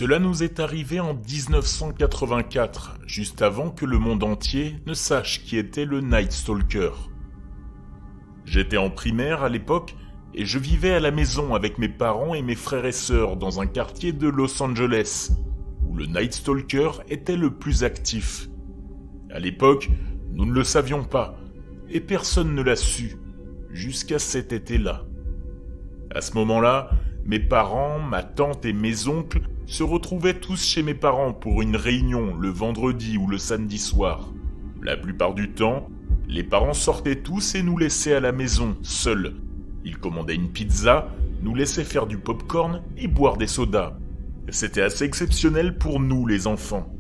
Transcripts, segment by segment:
Cela nous est arrivé en 1984, juste avant que le monde entier ne sache qui était le Night Stalker. J'étais en primaire à l'époque et je vivais à la maison avec mes parents et mes frères et sœurs dans un quartier de Los Angeles, où le Night Stalker était le plus actif. À l'époque, nous ne le savions pas, et personne ne l'a su, jusqu'à cet été-là. À ce moment-là, mes parents, ma tante et mes oncles se retrouvaient tous chez mes parents pour une réunion le vendredi ou le samedi soir. La plupart du temps, les parents sortaient tous et nous laissaient à la maison, seuls. Ils commandaient une pizza, nous laissaient faire du popcorn et boire des sodas. C'était assez exceptionnel pour nous, les enfants.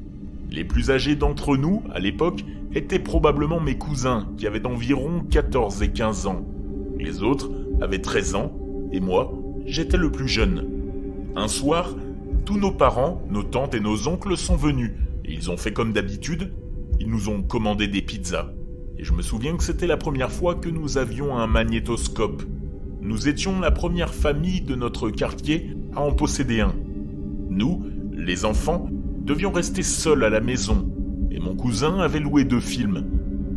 Les plus âgés d'entre nous, à l'époque, étaient probablement mes cousins, qui avaient environ 14 et 15 ans. Les autres avaient 13 ans, et moi, j'étais le plus jeune. Un soir, tous nos parents, nos tantes et nos oncles sont venus, et ils ont fait comme d'habitude, ils nous ont commandé des pizzas. Et je me souviens que c'était la première fois que nous avions un magnétoscope. Nous étions la première famille de notre quartier à en posséder un. Nous, les enfants, devions rester seuls à la maison, et mon cousin avait loué 2 films.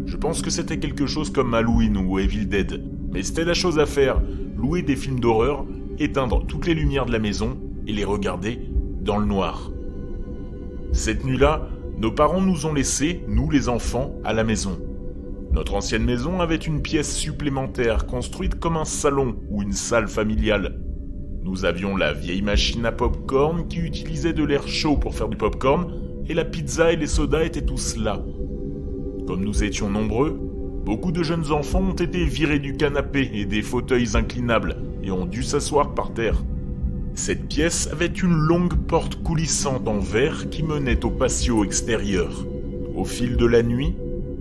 Je pense que c'était quelque chose comme Halloween ou Evil Dead, mais c'était la chose à faire, louer des films d'horreur, éteindre toutes les lumières de la maison et les regarder dans le noir. Cette nuit-là, nos parents nous ont laissés, nous les enfants, à la maison. Notre ancienne maison avait une pièce supplémentaire construite comme un salon ou une salle familiale. Nous avions la vieille machine à popcorn qui utilisait de l'air chaud pour faire du popcorn, et la pizza et les sodas étaient tous là. Comme nous étions nombreux, beaucoup de jeunes enfants ont été virés du canapé et des fauteuils inclinables et ont dû s'asseoir par terre. Cette pièce avait une longue porte coulissante en verre qui menait au patio extérieur. Au fil de la nuit,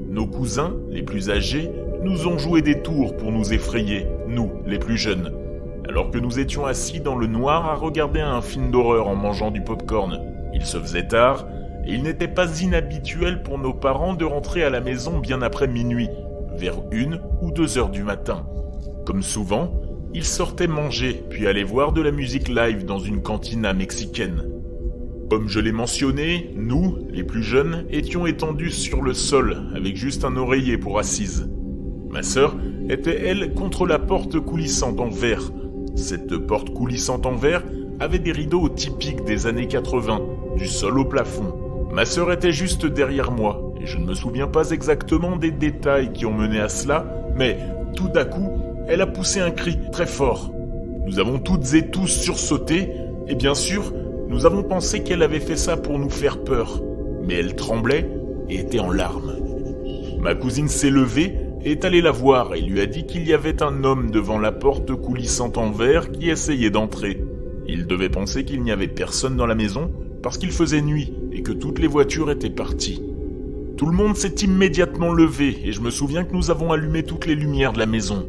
nos cousins, les plus âgés, nous ont joué des tours pour nous effrayer, nous, les plus jeunes, alors que nous étions assis dans le noir à regarder un film d'horreur en mangeant du popcorn. Il se faisait tard, et il n'était pas inhabituel pour nos parents de rentrer à la maison bien après minuit, vers 1 ou 2 heures du matin. Comme souvent, ils sortaient manger, puis allaient voir de la musique live dans une cantina mexicaine. Comme je l'ai mentionné, nous, les plus jeunes, étions étendus sur le sol, avec juste un oreiller pour assise. Ma sœur était, elle, contre la porte coulissante en verre. Cette porte coulissante en verre avait des rideaux typiques des années 80, du sol au plafond. Ma sœur était juste derrière moi, et je ne me souviens pas exactement des détails qui ont mené à cela, mais tout d'un coup, elle a poussé un cri très fort. Nous avons toutes et tous sursauté, et bien sûr, nous avons pensé qu'elle avait fait ça pour nous faire peur, mais elle tremblait et était en larmes. Ma cousine s'est levée et est allée la voir et lui a dit qu'il y avait un homme devant la porte coulissante en verre qui essayait d'entrer. Il devait penser qu'il n'y avait personne dans la maison parce qu'il faisait nuit et que toutes les voitures étaient parties. Tout le monde s'est immédiatement levé et je me souviens que nous avons allumé toutes les lumières de la maison.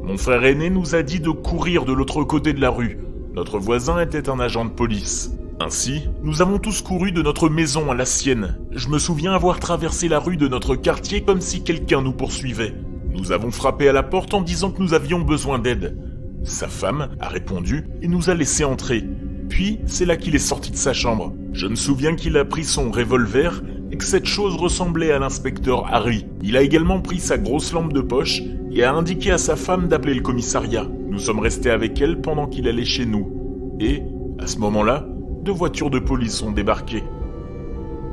Mon frère aîné nous a dit de courir de l'autre côté de la rue. Notre voisin était un agent de police. Ainsi, nous avons tous couru de notre maison à la sienne. Je me souviens avoir traversé la rue de notre quartier comme si quelqu'un nous poursuivait. Nous avons frappé à la porte en disant que nous avions besoin d'aide. Sa femme a répondu et nous a laissé entrer. Puis, c'est là qu'il est sorti de sa chambre. Je me souviens qu'il a pris son revolver et que cette chose ressemblait à l'inspecteur Harry. Il a également pris sa grosse lampe de poche et a indiqué à sa femme d'appeler le commissariat. Nous sommes restés avec elle pendant qu'il allait chez nous. Et, à ce moment-là, 2 voitures de police ont débarqué.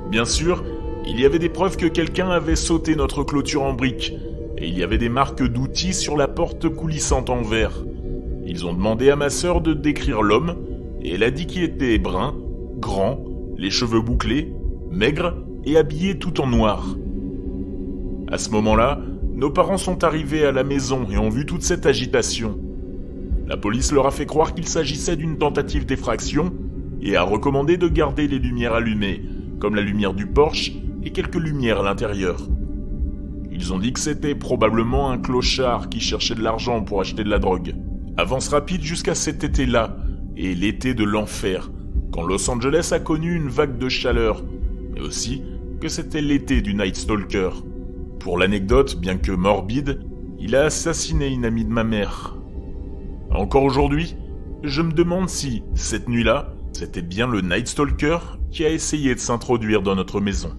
Bien sûr, il y avait des preuves que quelqu'un avait sauté notre clôture en briques, et il y avait des marques d'outils sur la porte coulissante en verre. Ils ont demandé à ma sœur de décrire l'homme, et elle a dit qu'il était brun, grand, les cheveux bouclés, maigre et habillé tout en noir. À ce moment-là, nos parents sont arrivés à la maison et ont vu toute cette agitation. La police leur a fait croire qu'il s'agissait d'une tentative d'effraction et a recommandé de garder les lumières allumées, comme la lumière du porche et quelques lumières à l'intérieur. Ils ont dit que c'était probablement un clochard qui cherchait de l'argent pour acheter de la drogue. Avance rapide jusqu'à cet été-là, et l'été de l'enfer, quand Los Angeles a connu une vague de chaleur, mais aussi que c'était l'été du Night Stalker. Pour l'anecdote, bien que morbide, il a assassiné une amie de ma mère. Encore aujourd'hui, je me demande si, cette nuit-là, C'était bien le Night Stalker qui a essayé de s'introduire dans notre maison.